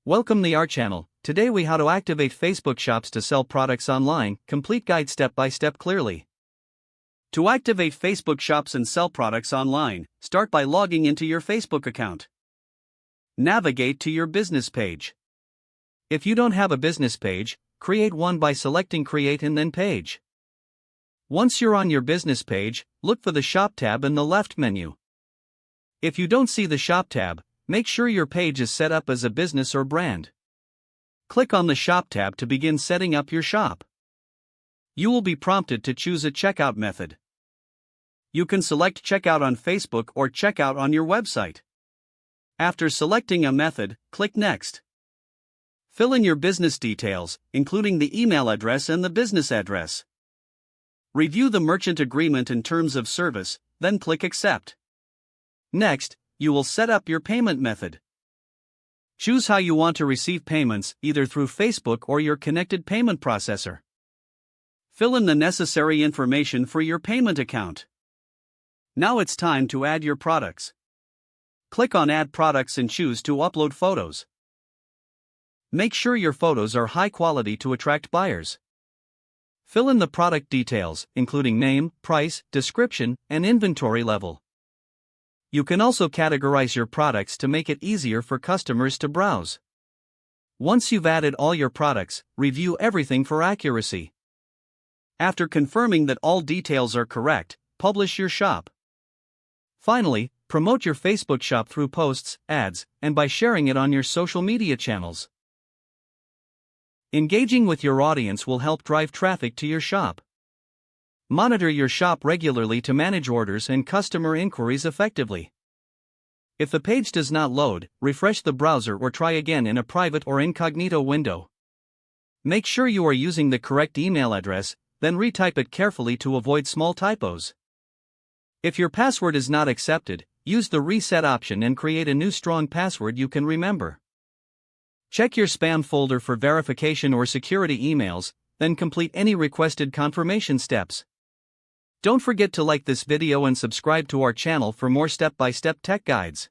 Welcome to our channel. Today we how to activate Facebook shops to sell products online, complete guide step by step clearly. To activate Facebook shops and sell products online, start by logging into your Facebook account. Navigate to your business page. If you don't have a business page, create one by selecting Create and then Page. Once you're on your business page, look for the Shop tab in the left menu. If you don't see the Shop tab, make sure your page is set up as a business or brand. Click on the Shop tab to begin setting up your shop. You will be prompted to choose a checkout method. You can select checkout on Facebook or checkout on your website. After selecting a method, click Next. Fill in your business details, including the email address and the business address. Review the merchant agreement and terms of service, then click Accept. Next, you will set up your payment method. Choose how you want to receive payments, either through Facebook or your connected payment processor. Fill in the necessary information for your payment account. Now it's time to add your products. Click on Add Products and choose to upload photos. Make sure your photos are high quality to attract buyers. Fill in the product details, including name, price, description, and inventory level. You can also categorize your products to make it easier for customers to browse. Once you've added all your products, review everything for accuracy. After confirming that all details are correct, publish your shop. Finally, promote your Facebook shop through posts, ads, and by sharing it on your social media channels. Engaging with your audience will help drive traffic to your shop. Monitor your shop regularly to manage orders and customer inquiries effectively. If the page does not load, refresh the browser or try again in a private or incognito window. Make sure you are using the correct email address, then retype it carefully to avoid small typos. If your password is not accepted, use the reset option and create a new strong password you can remember. Check your spam folder for verification or security emails, then complete any requested confirmation steps. Don't forget to like this video and subscribe to our channel for more step-by-step tech guides.